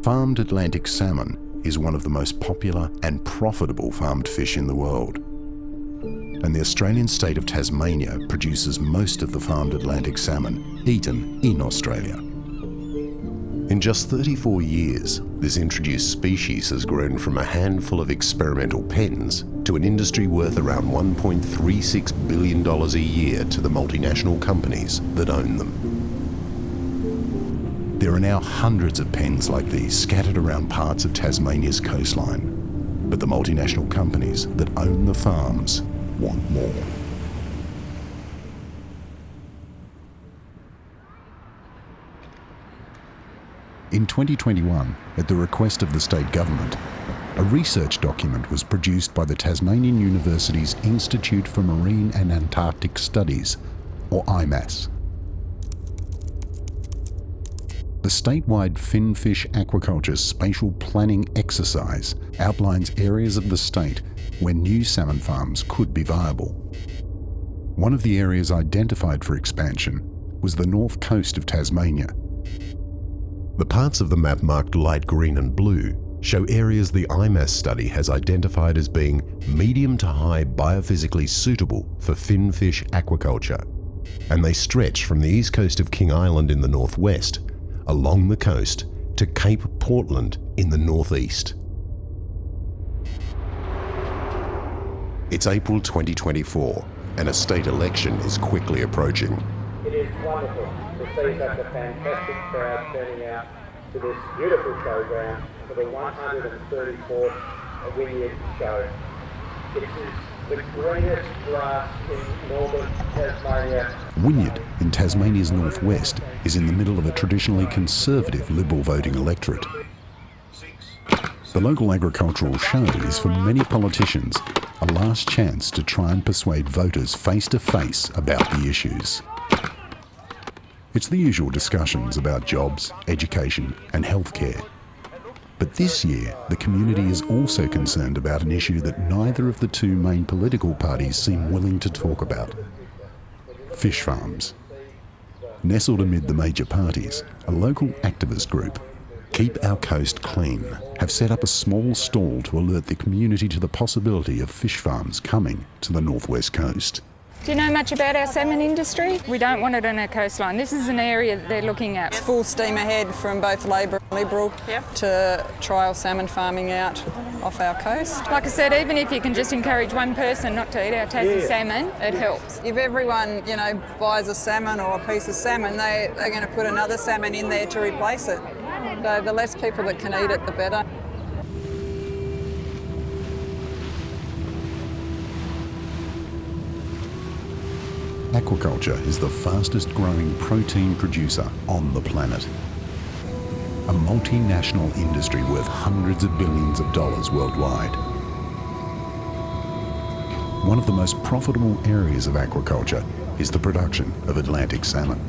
Farmed Atlantic salmon is one of the most popular and profitable farmed fish in the world. And the Australian state of Tasmania produces most of the farmed Atlantic salmon eaten in Australia. In just 34 years, this introduced species has grown from a handful of experimental pens to an industry worth around $1.36 billion a year to the multinational companies that own them. There are now hundreds of pens like these scattered around parts of Tasmania's coastline, but the multinational companies that own the farms want more. In 2021, at the request of the state government, a research document was produced by the Tasmanian University's Institute for Marine and Antarctic Studies, or IMAS. The statewide finfish aquaculture spatial planning exercise outlines areas of the state where new salmon farms could be viable. One of the areas identified for expansion was the north coast of Tasmania. The parts of the map marked light green and blue show areas the IMAS study has identified as being medium to high biophysically suitable for finfish aquaculture, and they stretch from the east coast of King Island in the northwest, along the coast to Cape Portland in the northeast. It's April 2024, and a state election is quickly approaching. It is wonderful to see such a fantastic crowd turning out to this beautiful showground for the 134th Wynyard Show. It is the greenest grass in northern Tasmania. Wynyard, in Tasmania's northwest, is in the middle of a traditionally conservative Liberal voting electorate. The local agricultural show is for many politicians a last chance to try and persuade voters face to face about the issues. It's the usual discussions about jobs, education and healthcare. But this year, the community is also concerned about an issue that neither of the two main political parties seem willing to talk about: fish farms. Nestled amid the major parties, a local activist group, Keep Our Coast Clean, have set up a small stall to alert the community to the possibility of fish farms coming to the northwest coast. Do you know much about our salmon industry? We don't want it on our coastline. This is an area that they're looking at. Full steam ahead from both Labor and Liberal to trial salmon farming out off our coast. Like I said, even if you can just encourage one person not to eat our Tassie salmon, it helps. If everyone, buys a salmon or a piece of salmon, they're going to put another salmon in there to replace it. So the less people that can eat it, the better. Aquaculture is the fastest growing protein producer on the planet. A multinational industry worth hundreds of billions of dollars worldwide. One of the most profitable areas of aquaculture is the production of Atlantic salmon.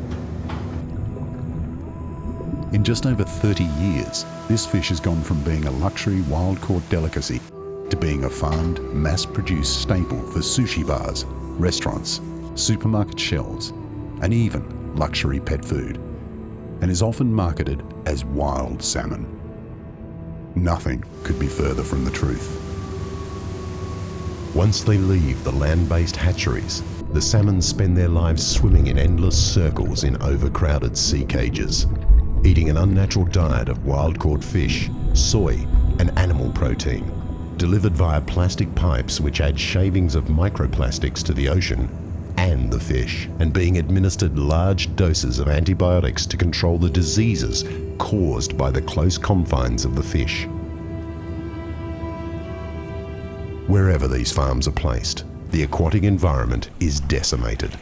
In just over 30 years, this fish has gone from being a luxury wild-caught delicacy to being a farmed, mass-produced staple for sushi bars, restaurants, supermarket shelves, and even luxury pet food, and is often marketed as wild salmon. Nothing could be further from the truth. Once they leave the land-based hatcheries, the salmon spend their lives swimming in endless circles in overcrowded sea cages, eating an unnatural diet of wild-caught fish, soy, and animal protein, delivered via plastic pipes which add shavings of microplastics to the ocean and the fish, and being administered large doses of antibiotics to control the diseases caused by the close confines of the fish. Wherever these farms are placed, the aquatic environment is decimated.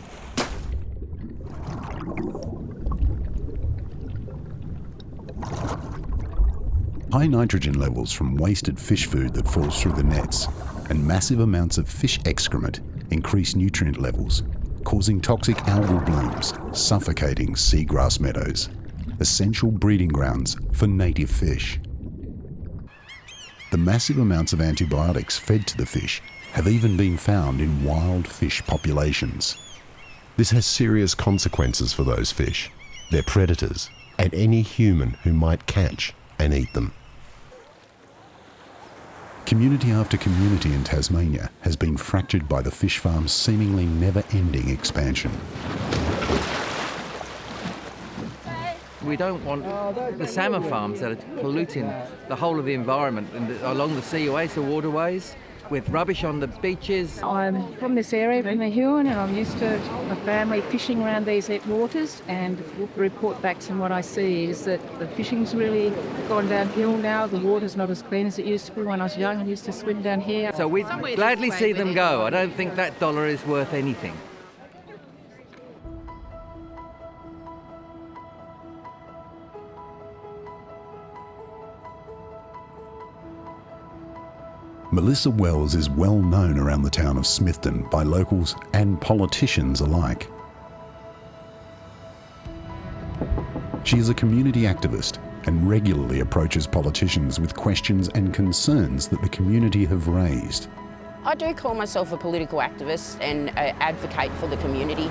High nitrogen levels from wasted fish food that falls through the nets and massive amounts of fish excrement increase nutrient levels, causing toxic algal blooms, suffocating seagrass meadows, essential breeding grounds for native fish. The massive amounts of antibiotics fed to the fish have even been found in wild fish populations. This has serious consequences for those fish, their predators, and any human who might catch and eat them. Community after community in Tasmania has been fractured by the fish farm's seemingly never-ending expansion. We don't want the salmon farms that are polluting the whole of the environment and along the seaways, the waterways, with rubbish on the beaches. I'm from this area, from the Huon, and I'm used to a family fishing around these waters, and the report backs and what I see is that the fishing's really gone downhill now. The water's not as clean as it used to be. When I was young, I used to swim down here. So we'd gladly see them go. I don't think that dollar is worth anything. Melissa Wells is well known around the town of Smithton by locals and politicians alike. She is a community activist and regularly approaches politicians with questions and concerns that the community have raised. I do call myself a political activist and advocate for the community.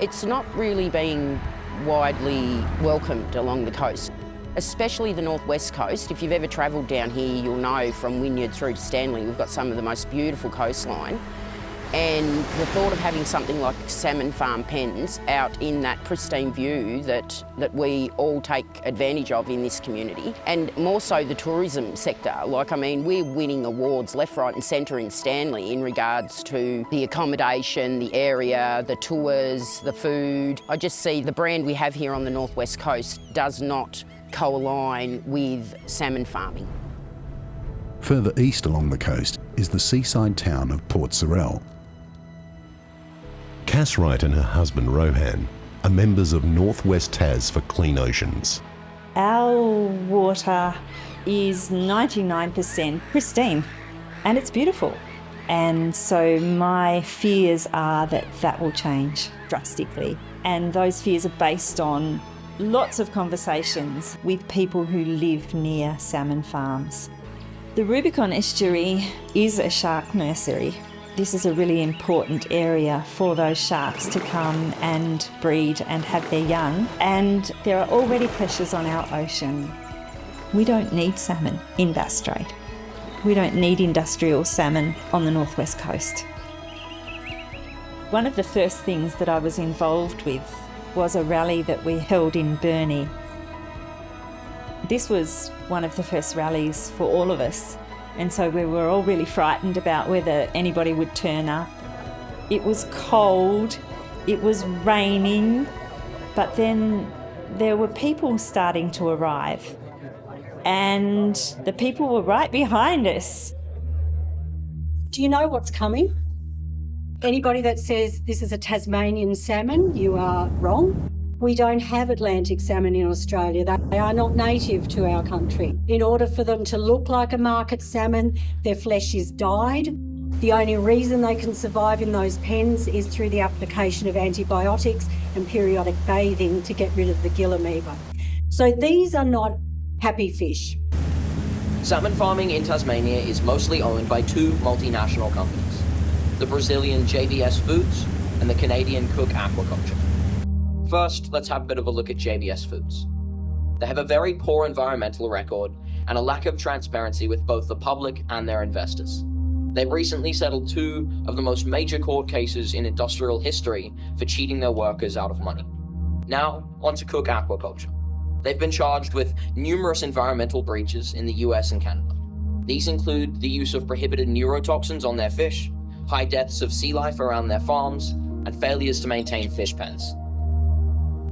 It's not really being widely welcomed along the coast, especially the northwest coast. If you've ever travelled down here, you'll know from Wynyard through to Stanley, we've got some of the most beautiful coastline. And the thought of having something like salmon farm pens out in that pristine view that we all take advantage of in this community, and more so the tourism sector. Like, I mean, we're winning awards left, right and centre in Stanley in regards to the accommodation, the area, the tours, the food. I just see the brand we have here on the northwest coast does not co-align with salmon farming. Further east along the coast is the seaside town of Port Sorell. Cass Wright and her husband Rohan are members of Northwest Tas for Clean Oceans. Our water is 99% pristine and it's beautiful. And so my fears are that that will change drastically. And those fears are based on lots of conversations with people who live near salmon farms. The Rubicon Estuary is a shark nursery. This is a really important area for those sharks to come and breed and have their young. And there are already pressures on our ocean. We don't need salmon in Bass Strait. We don't need industrial salmon on the northwest coast. One of the first things that I was involved with was a rally that we held in Burnie. This was one of the first rallies for all of us, and so we were all really frightened about whether anybody would turn up. It was cold, it was raining, but then there were people starting to arrive, and the people were right behind us. Do you know what's coming? Anybody that says this is a Tasmanian salmon, you are wrong. We don't have Atlantic salmon in Australia. They are not native to our country. In order for them to look like a market salmon, their flesh is dyed. The only reason they can survive in those pens is through the application of antibiotics and periodic bathing to get rid of the gill amoeba. So these are not happy fish. Salmon farming in Tasmania is mostly owned by two multinational companies, the Brazilian JBS Foods and the Canadian Cook Aquaculture. First, let's have a bit of a look at JBS Foods. They have a very poor environmental record and a lack of transparency with both the public and their investors. They've recently settled two of the most major court cases in industrial history for cheating their workers out of money. Now, on to Cook Aquaculture. They've been charged with numerous environmental breaches in the US and Canada. These include the use of prohibited neurotoxins on their fish, high deaths of sea life around their farms, and failures to maintain fish pens.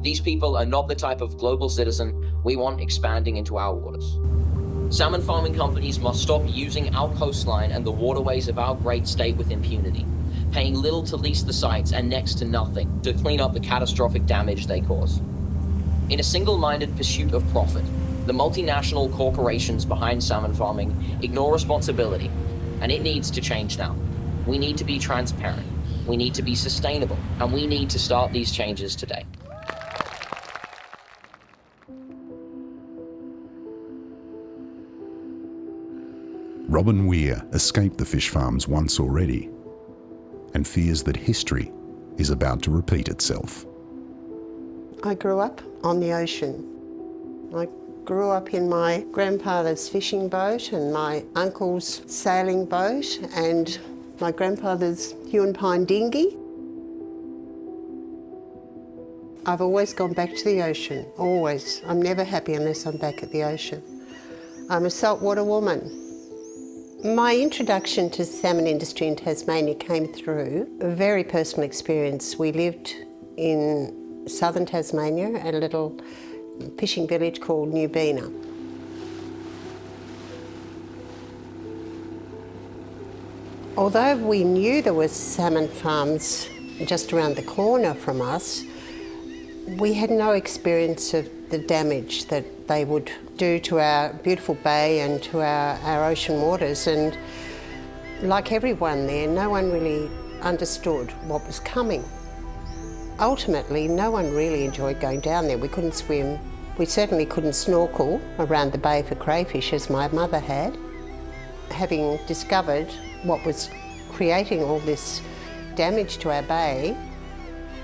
These people are not the type of global citizen we want expanding into our waters. Salmon farming companies must stop using our coastline and the waterways of our great state with impunity, paying little to lease the sites and next to nothing to clean up the catastrophic damage they cause. In a single-minded pursuit of profit, the multinational corporations behind salmon farming ignore responsibility, and it needs to change now. We need to be transparent, we need to be sustainable, and we need to start these changes today. Robin Weir escaped the fish farms once already and fears that history is about to repeat itself. I grew up on the ocean. I Grew up in my grandfather's fishing boat and my uncle's sailing boat and my grandfather's hue and pine dinghy. I've always gone back to the ocean, always. I'm never happy unless I'm back at the ocean. I'm a saltwater woman. My introduction to the salmon industry in Tasmania came through a very personal experience. We lived in southern Tasmania at a little fishing village called New Beena. Although we knew there were salmon farms just around the corner from us, we had no experience of the damage that they would do to our beautiful bay and to our ocean waters. And like everyone there, no one really understood what was coming. Ultimately, no one really enjoyed going down there. We couldn't swim. We certainly couldn't snorkel around the bay for crayfish as my mother had. Having discovered what was creating all this damage to our bay,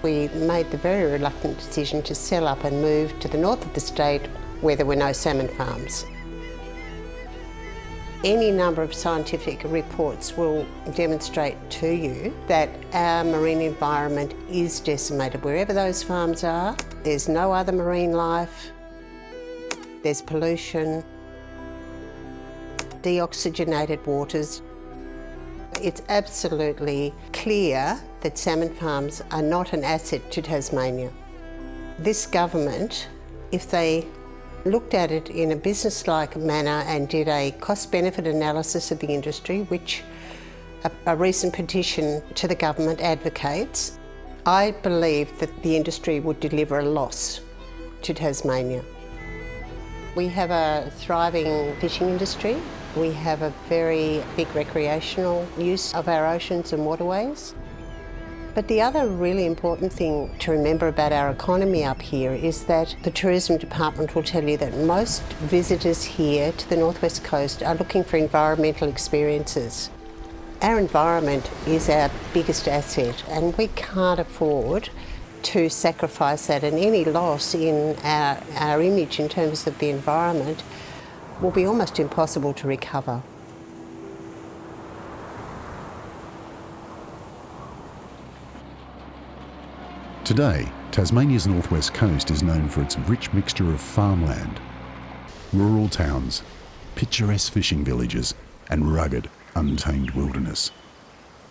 we made the very reluctant decision to sell up and move to the north of the state where there were no salmon farms. Any number of scientific reports will demonstrate to you that our marine environment is decimated. Wherever those farms are, there's no other marine life, there's pollution, deoxygenated waters. It's absolutely clear that salmon farms are not an asset to Tasmania. This government, if they looked at it in a business-like manner and did a cost-benefit analysis of the industry, which a recent petition to the government advocates, I believe that the industry would deliver a loss to Tasmania. We have a thriving fishing industry. We have a very big recreational use of our oceans and waterways. But the other really important thing to remember about our economy up here is that the tourism department will tell you that most visitors here to the northwest coast are looking for environmental experiences. Our environment is our biggest asset and we can't afford to sacrifice that, and any loss in our image in terms of the environment will be almost impossible to recover. Today, Tasmania's northwest coast is known for its rich mixture of farmland, rural towns, picturesque fishing villages, and rugged, untamed wilderness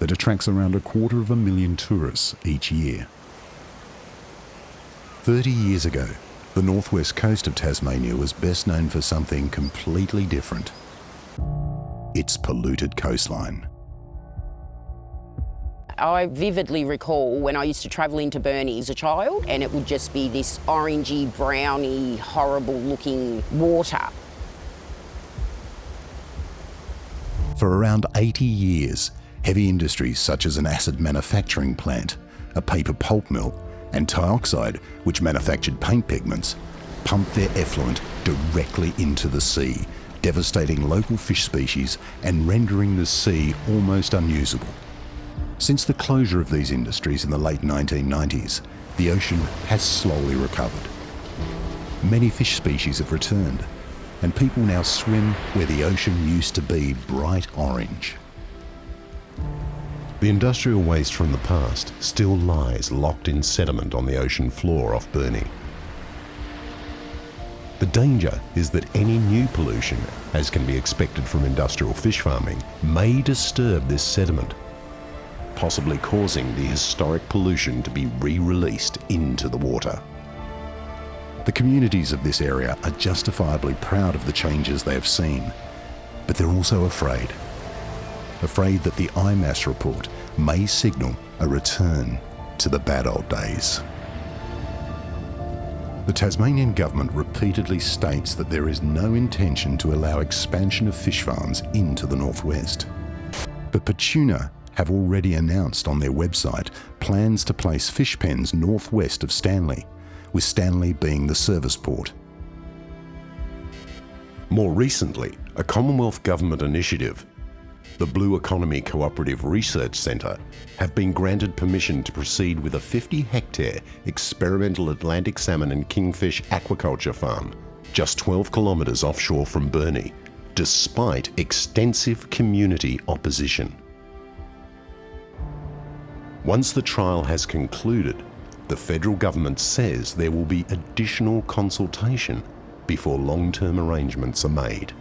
that attracts around 250,000 tourists each year. 30 years ago, the northwest coast of Tasmania was best known for something completely different: its polluted coastline. I vividly recall when I used to travel into Burnie as a child, and it would just be this orangey, browny, horrible looking water. For around 80 years, heavy industries such as an acid manufacturing plant, a paper pulp mill, and Tioxide, which manufactured paint pigments, pumped their effluent directly into the sea, devastating local fish species and rendering the sea almost unusable. Since the closure of these industries in the late 1990s, the ocean has slowly recovered. Many fish species have returned, and people now swim where the ocean used to be bright orange. The industrial waste from the past still lies locked in sediment on the ocean floor off Burnie. The danger is that any new pollution, as can be expected from industrial fish farming, may disturb this sediment, possibly causing the historic pollution to be re-released into the water. The communities of this area are justifiably proud of the changes they have seen, but they're also afraid that the IMAS report may signal a return to the bad old days. The Tasmanian government repeatedly states that there is no intention to allow expansion of fish farms into the northwest. But Petuna have already announced on their website plans to place fish pens northwest of Stanley, with Stanley being the service port. More recently, a Commonwealth Government initiative, the Blue Economy Cooperative Research Centre, have been granted permission to proceed with a 50-hectare experimental Atlantic salmon and kingfish aquaculture farm just 12 kilometres offshore from Burnie, despite extensive community opposition. Once the trial has concluded, the federal government says there will be additional consultation before long-term arrangements are made.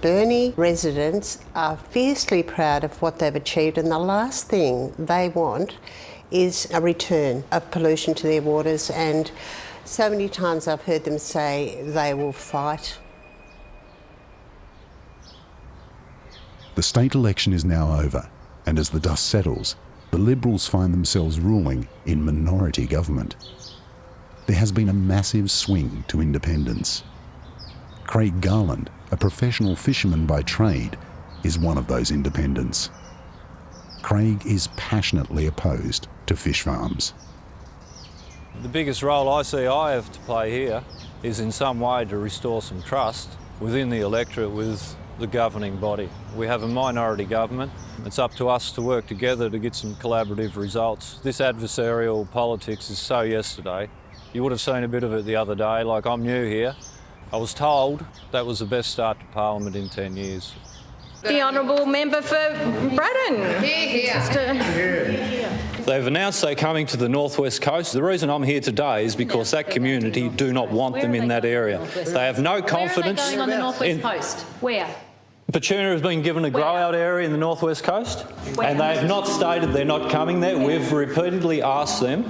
Burnie residents are fiercely proud of what they've achieved, and the last thing they want is a return of pollution to their waters, and so many times I've heard them say they will fight. The state election is now over, and as the dust settles, the Liberals find themselves ruling in minority government. There has been a massive swing to independence. Craig Garland, a professional fisherman by trade, is one of those independents. Craig is passionately opposed to fish farms. The biggest role I see I have to play here is in some way to restore some trust within the electorate with the governing body. We have a minority government. It's up to us to work together to get some collaborative results. This adversarial politics is so yesterday. You would have seen a bit of it the other day. Like, I'm new here. I was told that was the best start to Parliament in 10 years. The Honourable Member for Braddon. They've announced they're coming to the northwest coast. The reason I'm here today is because that community do not want them in that area. They have no confidence. Where are they going on the northwest coast? Where? Petuna has been given a grow-out area in the northwest coast, and they have not stated they're not coming there. We've repeatedly asked them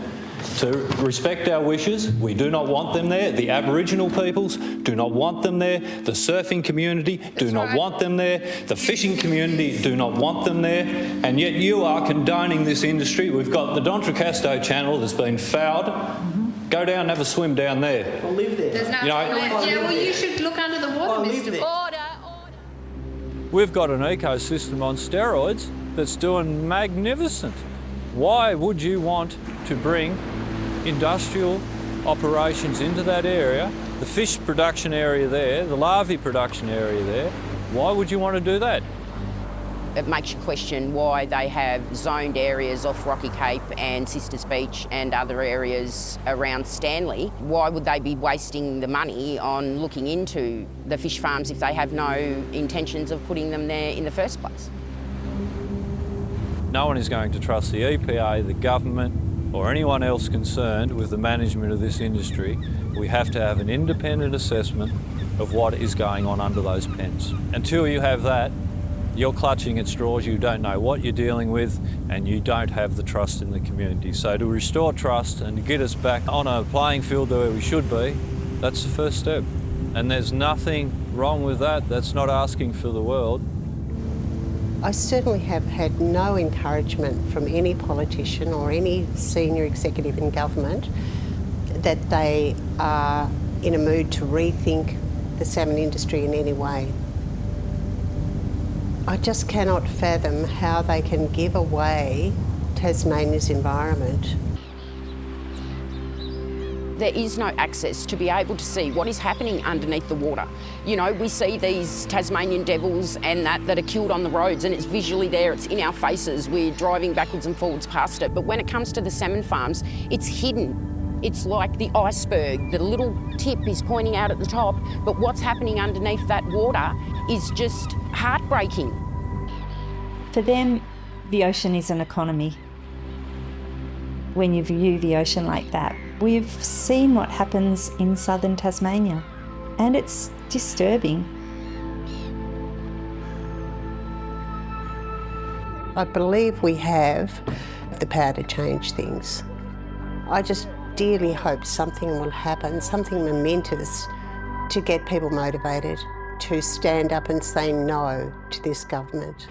to respect our wishes. We do not want them there. The Aboriginal peoples do not want them there. The surfing community do not want them there. The fishing community do not want them there. And yet you are condoning this industry. We've got the D'Entrecasteaux Channel that's been fouled. Go down and have a swim down there. We'll live there. There's no well, you should look under the water, Mr. Order. We've got an ecosystem on steroids that's doing magnificent. Why would you want to bring industrial operations into that area, the fish production area there, the larvae production area there? Why would you want to do that? It makes you question why they have zoned areas off Rocky Cape and Sisters Beach and other areas around Stanley. Why would they be wasting the money on looking into the fish farms if they have no intentions of putting them there in the first place? No one is going to trust the EPA, the government, or anyone else concerned with the management of this industry. We have to have an independent assessment of what is going on under those pens. Until you have that, you're clutching at straws, you don't know what you're dealing with, and you don't have the trust in the community. So to restore trust and to get us back on a playing field where we should be, that's the first step. And there's nothing wrong with that. That's not asking for the world. I certainly have had no encouragement from any politician or any senior executive in government that they are in a mood to rethink the salmon industry in any way. I just cannot fathom how they can give away Tasmania's environment. There is no access to be able to see what is happening underneath the water. You know, we see these Tasmanian devils and that are killed on the roads, and it's visually there, it's in our faces, we're driving backwards and forwards past it. But when it comes to the salmon farms, it's hidden. It's like the iceberg. The little tip is pointing out at the top, but what's happening underneath that water is just heartbreaking. For them, the ocean is an economy. When you view the ocean like that, we've seen what happens in southern Tasmania, and it's disturbing. I believe we have the power to change things. I just dearly hope something will happen, something momentous, to get people motivated to stand up and say no to this government.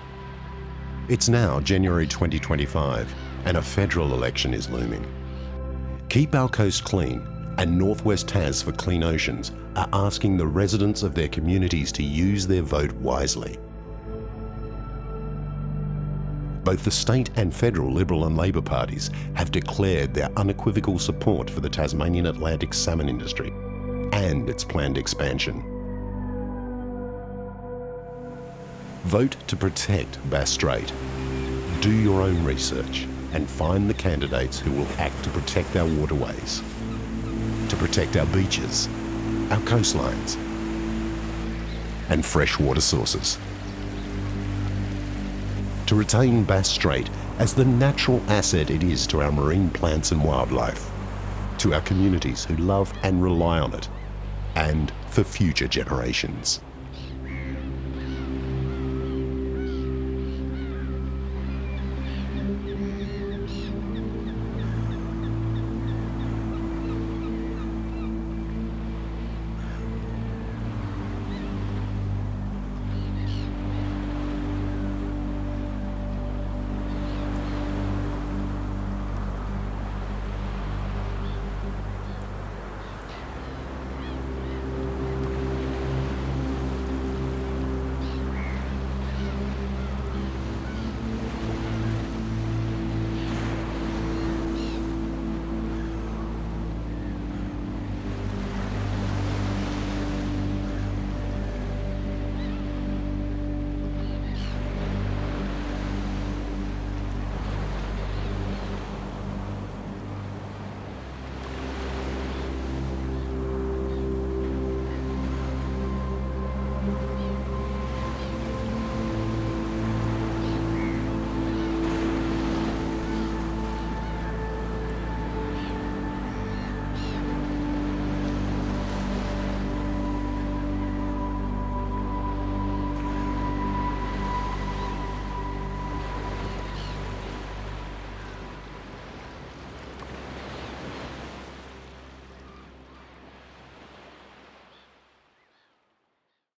It's now January 2025 and a federal election is looming. Keep Our Coast Clean and Northwest Tas for Clean Oceans are asking the residents of their communities to use their vote wisely. Both the state and federal Liberal and Labor parties have declared their unequivocal support for the Tasmanian Atlantic salmon industry and its planned expansion. Vote to protect Bass Strait. Do your own research and find the candidates who will act to protect our waterways. to protect our beaches, our coastlines, and freshwater sources. To retain Bass Strait as the natural asset it is to our marine plants and wildlife, to our communities who love and rely on it, and for future generations.